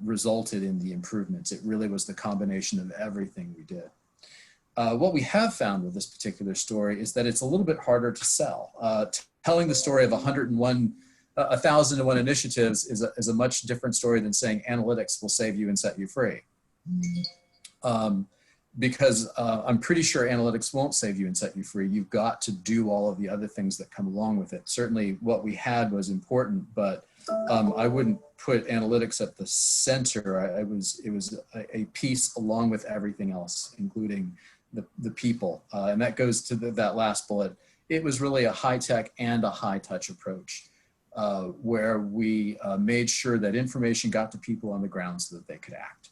resulted in the improvements. It really was the combination of everything we did. What we have found with this particular story is that it's a little bit harder to sell. Telling the story of 1,001 initiatives is a much different story than saying analytics will save you and set you free. Because I'm pretty sure analytics won't save you and set you free. You've got to do all of the other things that come along with it. Certainly what we had was important, but I wouldn't put analytics at the center. It was a piece along with everything else, including the people. And that goes to that last bullet. It was really a high-tech and a high-touch approach where we made sure that information got to people on the ground so that they could act.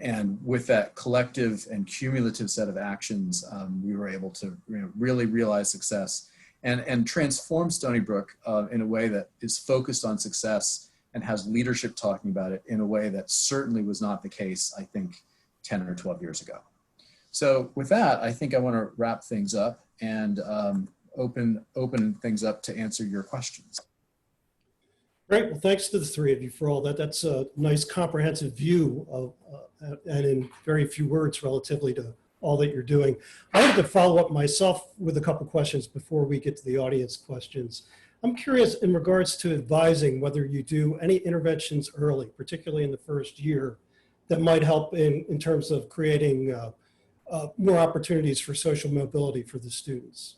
And with that collective and cumulative set of actions, we were able to really realize success and transform Stony Brook in a way that is focused on success and has leadership talking about it in a way that certainly was not the case, I think, 10 or 12 years ago. So with that, I think I want to wrap things up and open things up to answer your questions. Great. Well, thanks to the three of you for all that. That's a nice comprehensive view of, and in very few words relatively to all that you're doing. I wanted to follow up myself with a couple questions before we get to the audience questions. I'm curious in regards to advising whether you do any interventions early, particularly in the first year, that might help in terms of creating more opportunities for social mobility for the students.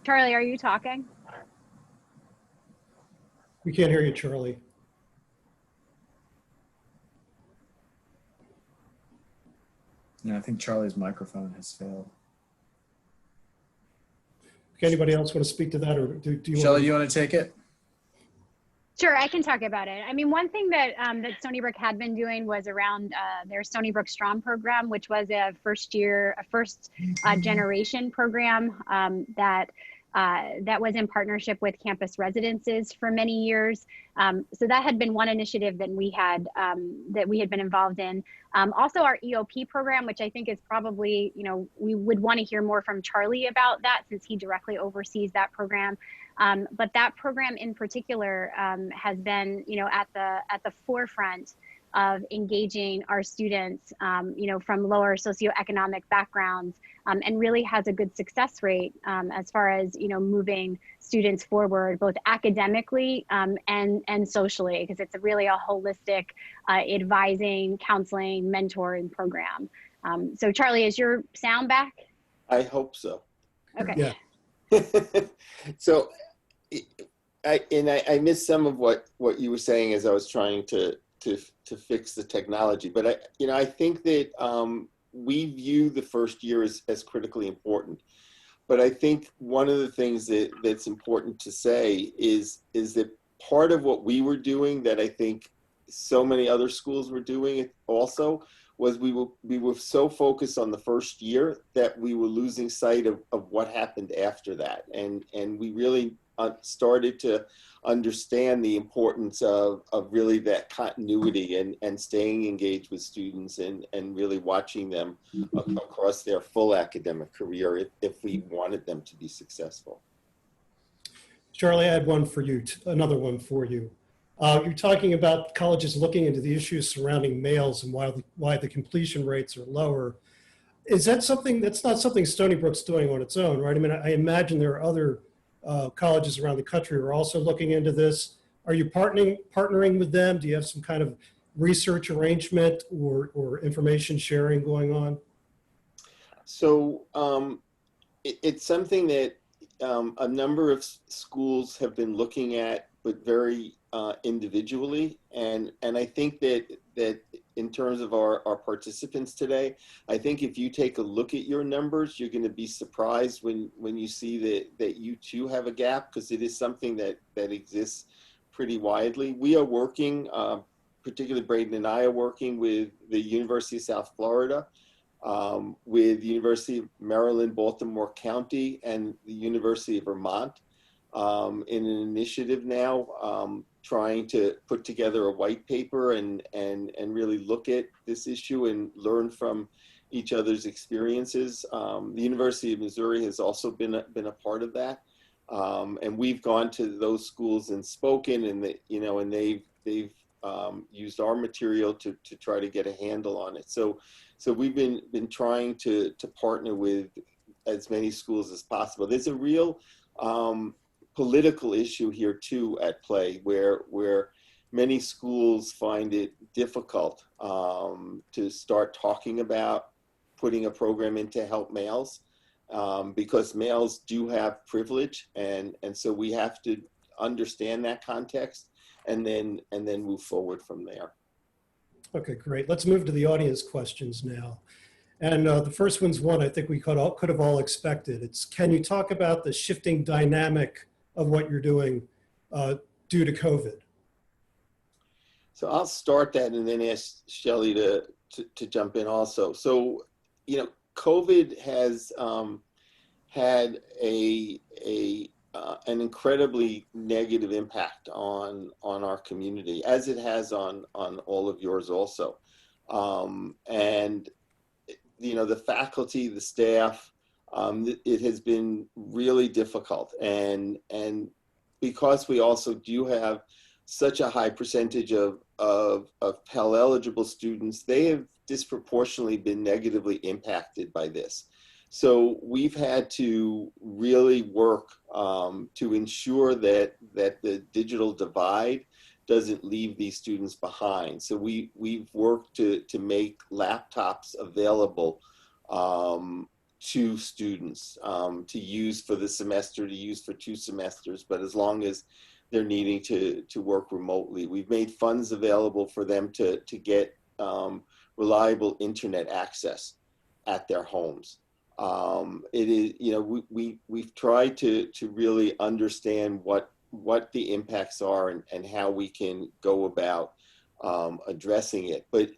Charlie, are you talking? We can't hear you, Charlie. Yeah, I think Charlie's microphone has failed. Anybody else want to speak to that, or do you? Shelley, do you want to take it? Sure, I can talk about it. I mean, one thing that that Stony Brook had been doing was around their Stony Brook Strong program, which was a first generation program that was in partnership with campus residences for many years. So that had been one initiative that we had been involved in. Also our EOP program, which I think is probably, we would want to hear more from Charlie about that since he directly oversees that program. But that program in particular has been, at the forefront of engaging our students, from lower socioeconomic backgrounds, and really has a good success rate as far as, moving students forward, both academically and socially, because it's really a holistic advising, counseling, mentoring program. So Charlie, is your sound back? I hope so. Okay. Yeah. So I missed some of what you were saying as I was trying to fix the technology, but I think that we view the first year as critically important. But I think one of the things that's important to say is that part of what we were doing that I think so many other schools were doing also was we were so focused on the first year that we were losing sight of what happened after that, and we really started to understand the importance of really that continuity and staying engaged with students and really watching them across their full academic career if we wanted them to be successful. Charlie, I had one for you, another one for you. You're talking about colleges looking into the issues surrounding males and why the completion rates are lower. Is that something, that's not something Stony Brook's doing on its own, right? I mean, I imagine there are other colleges around the country who are also looking into this. Are you partnering with them? Do you have some kind of research arrangement or information sharing going on? So it's something that a number of schools have been looking at, but very individually. And I think that in terms of our participants today, I think if you take a look at your numbers, you're going to be surprised when you see that you too have a gap, because it is something that exists pretty widely. We are working, particularly Braden and I are working with the University of South Florida, with the University of Maryland, Baltimore County, and the University of Vermont in an initiative now trying to put together a white paper and really look at this issue and learn from each other's experiences. The University of Missouri has also been a part of that, and we've gone to those schools and spoken, and they've used our material to try to get a handle on it. So we've been trying to partner with as many schools as possible. There's a real political issue here too at play, where many schools find it difficult to start talking about putting a program in to help males, because males do have privilege, and so we have to understand that context and then move forward from there. Okay, great. Let's move to the audience questions now. And the first one's one I think we could have all expected. It's, can you talk about the shifting dynamic of what you're doing due to COVID? So I'll start that and then ask Shelley to jump in also. So, you know, COVID has had an incredibly negative impact on our community, as it has on all of yours also. And, you know, the faculty, the staff, it has been really difficult. And because we also do have such a high percentage of Pell eligible students, they have disproportionately been negatively impacted by this. So we've had to really work to ensure that the digital divide doesn't leave these students behind. So we've worked to make laptops available to students to use for the semester, to use for 2 semesters, but as long as they're needing to work remotely. We've made funds available for them to get reliable internet access at their homes. It is, you know, we've tried to really understand what the impacts are and how we can go about addressing it. But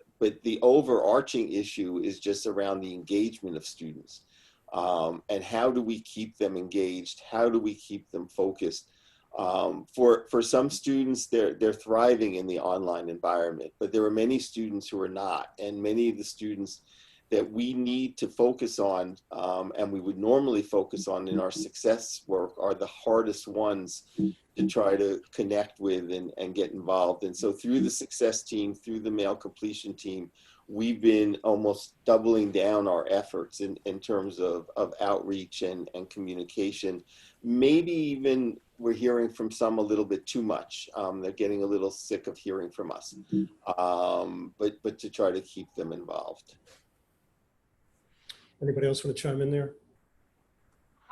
the overarching issue is just around the engagement of students, and how do we keep them engaged? How do we keep them focused? For some students, they're thriving in the online environment, but there are many students who are not, and many of the students that we need to focus on, and we would normally focus on in our success work, are the hardest ones to try to connect with and get involved. And so through the success team, through the mail completion team, we've been almost doubling down our efforts in terms of outreach and communication. Maybe even we're hearing from some a little bit too much. They're getting a little sick of hearing from us, but to try to keep them involved. Anybody else want to chime in there?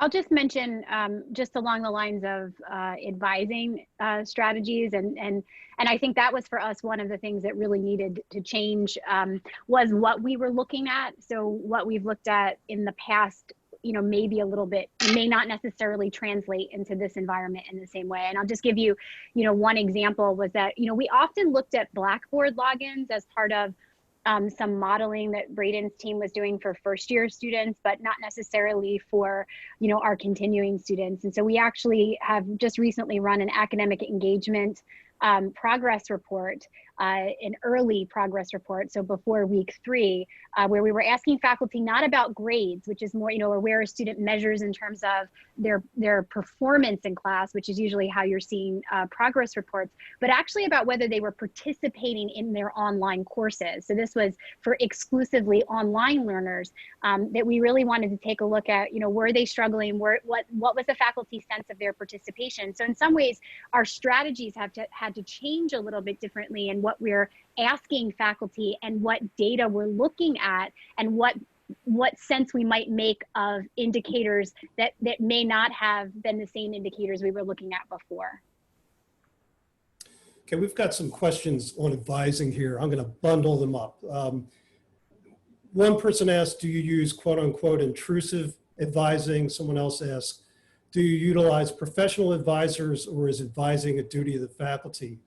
I'll just mention, just along the lines of advising strategies, and I think that was for us one of the things that really needed to change, was what we were looking at. So what we've looked at in the past, you know, maybe a little bit may not necessarily translate into this environment in the same way. And I'll just give you, you know, one example was that, you know, we often looked at Blackboard logins as part of some modeling that Braden's team was doing for first year students, but not necessarily for, you know, our continuing students. And so we actually have just recently run an academic engagement progress report, an early progress report, so before week 3, where we were asking faculty not about grades, which is more, you know, or where a student measures in terms of their performance in class, which is usually how you're seeing progress reports, but actually about whether they were participating in their online courses. So this was for exclusively online learners, that we really wanted to take a look at, you know, were they struggling? What was the faculty sense of their participation? So in some ways, our strategies had to change a little bit differently, and what we're asking faculty and what data we're looking at, and what sense we might make of indicators that may not have been the same indicators we were looking at before. Okay, we've got some questions on advising here. I'm going to bundle them up. One person asked, do you use quote unquote intrusive advising? Someone else asked, do you utilize professional advisors, or is advising a duty of the faculty?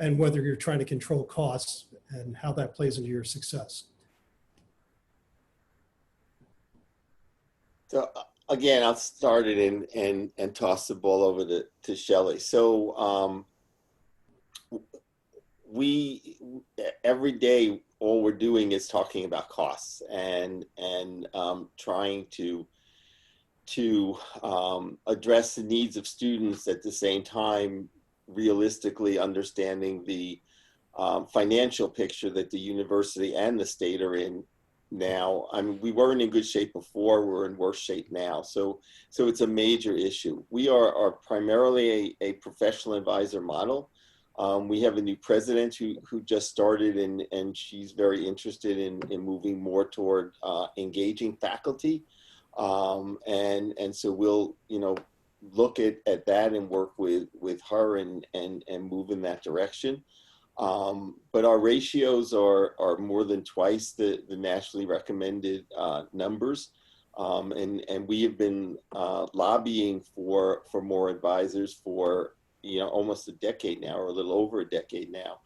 And whether you're trying to control costs and how that plays into your success. So again, I'll start it and toss the ball over to Shelley. So we, every day, all we're doing is talking about costs and trying to address the needs of students at the same time, realistically understanding the financial picture that the university and the state are in now. I mean, we weren't in good shape before, we're in worse shape now. So it's a major issue. We are primarily a professional advisor model. We have a new president who just started, and she's very interested in moving more toward engaging faculty. And so we'll, look at that and work with her and move in that direction. But our ratios are more than twice the nationally recommended numbers. And we have been lobbying for more advisors for almost a decade now, or a little over a decade now,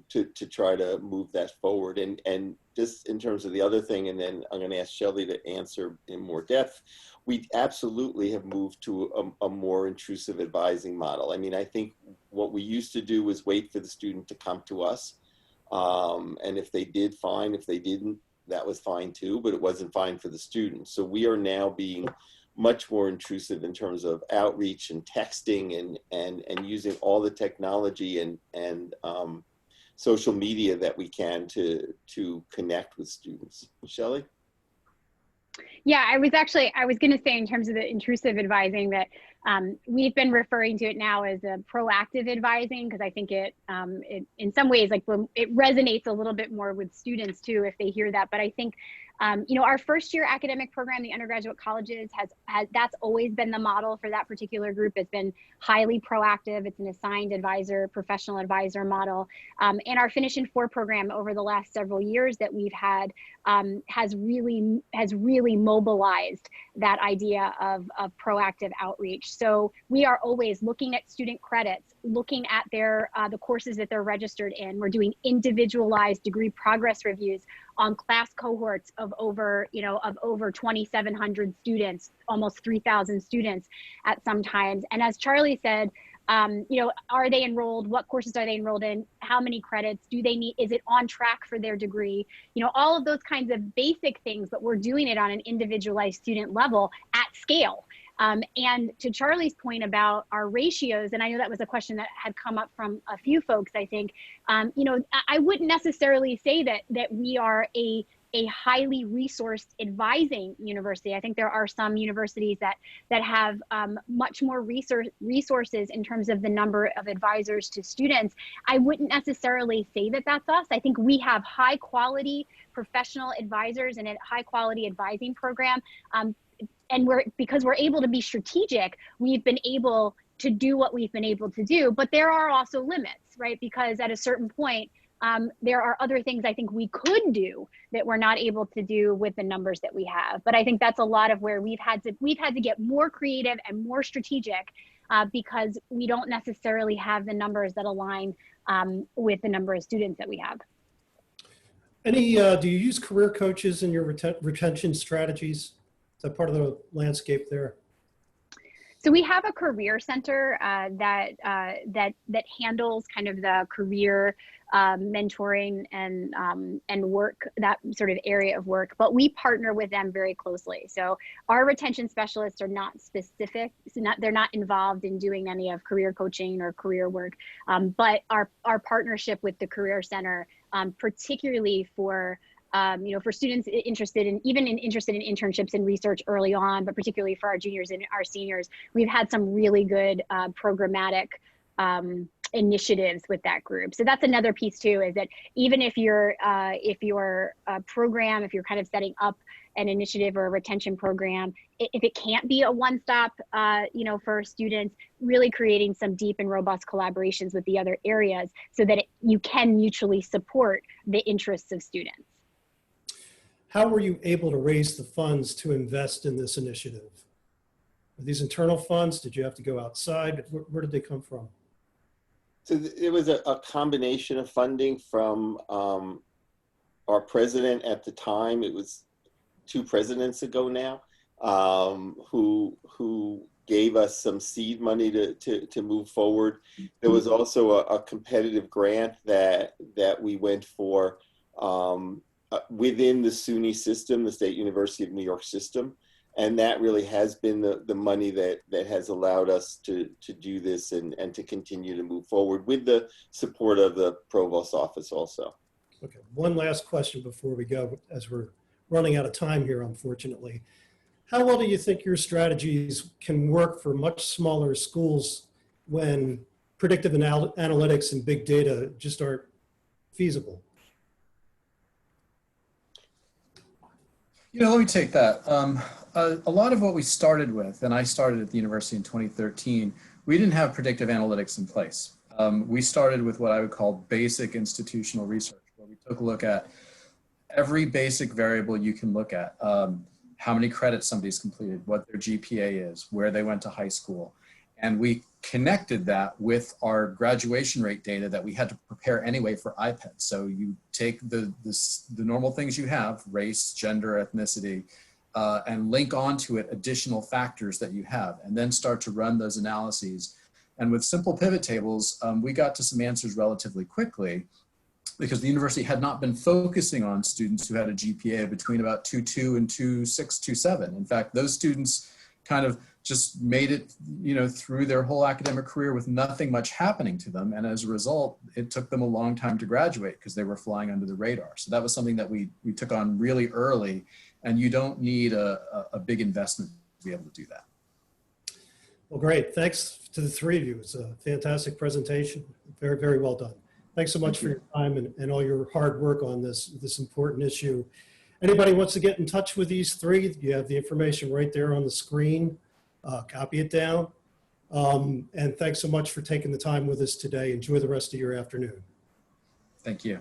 to try to move that forward. And just in terms of the other thing, and then I'm going to ask Shelley to answer in more depth, we absolutely have moved to a more intrusive advising model. I mean, I think what we used to do was wait for the student to come to us. And if they did, fine. If they didn't, that was fine too, but it wasn't fine for the student. So we are now being much more intrusive in terms of outreach and texting and using all the technology and social media that we can to connect with students. Shelley? Yeah, I was going to say, in terms of the intrusive advising, that we've been referring to it now as a proactive advising, because I think it in some ways, like, it resonates a little bit more with students too if they hear that. But I think our first year academic program, the undergraduate colleges, has that's always been the model for that particular group. It's been highly proactive. It's an assigned advisor, professional advisor model. And our Finish in 4 program over the last several years that we've had has really mobilized that idea of proactive outreach. So we are always looking at student credits, looking at their the courses that they're registered in. We're doing individualized degree progress reviews on class cohorts of over 2,700 students, almost 3,000 students at some times. And as Charlie said, are they enrolled? What courses are they enrolled in? How many credits do they need? Is it on track for their degree? All of those kinds of basic things, but we're doing it on an individualized student level at scale. And to Charlie's point about our ratios, and I know that was a question that had come up from a few folks, I think, I wouldn't necessarily say that we are a highly resourced advising university. I think there are some universities that have much more resources in terms of the number of advisors to students. I wouldn't necessarily say that that's us. I think we have high quality professional advisors and a high quality advising program. And because we're able to be strategic, we've been able to do what we've been able to do. But there are also limits, right? Because at a certain point, there are other things I think we could do that we're not able to do with the numbers that we have. But I think that's a lot of where we've had to get more creative and more strategic because we don't necessarily have the numbers that align with the number of students that we have. Do you use career coaches in your retention strategies? Is that part of the landscape there? So we have a career center that handles kind of the career mentoring and work, that sort of area of work, but we partner with them very closely. So our retention specialists are not specific, they're not involved in doing any of career coaching or career work, but our partnership with the career center, particularly for students interested in internships and research early on, but particularly for our juniors and our seniors, we've had some really good programmatic initiatives with that group. So that's another piece too, is that even if your program, if you're kind of setting up an initiative or a retention program, if it can't be a one-stop, for students, really creating some deep and robust collaborations with the other areas so that you can mutually support the interests of students. How were you able to raise the funds to invest in this initiative? Are these internal funds? Did you have to go outside? Where did they come from? So it was a combination of funding from our president at the time. It was 2 presidents ago now, who gave us some seed money to move forward. There was also a competitive grant that we went for within the SUNY system, the State University of New York system. And that really has been the money that has allowed us to do this and to continue to move forward with the support of the Provost's office also. Okay, one last question before we go, as we're running out of time here, unfortunately. How well do you think your strategies can work for much smaller schools when predictive analytics and big data just aren't feasible? Let me take that. A lot of what we started with, and I started at the university in 2013, we didn't have predictive analytics in place. We started with what I would call basic institutional research, where we took a look at every basic variable you can look at. How many credits somebody's completed, what their GPA is, where they went to high school. And we connected that with our graduation rate data that we had to prepare anyway for IPED. So you take the normal things you have, race, gender, ethnicity, and link onto it additional factors that you have, and then start to run those analyses. And with simple pivot tables, we got to some answers relatively quickly, because the university had not been focusing on students who had a GPA between about 2.2 and 2.6, 2.7. In fact, those students kind of just made it, through their whole academic career with nothing much happening to them. And as a result, it took them a long time to graduate because they were flying under the radar. So that was something that we took on really early, and you don't need a big investment to be able to do that. Well, great. Thanks to the three of you. It's a fantastic presentation. Very, very well done. Thanks so much for your time and all your hard work on this important issue. Anybody wants to get in touch with these three, you have the information right there on the screen. Copy it down. And thanks so much for taking the time with us today. Enjoy the rest of your afternoon. Thank you.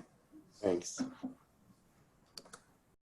Thanks.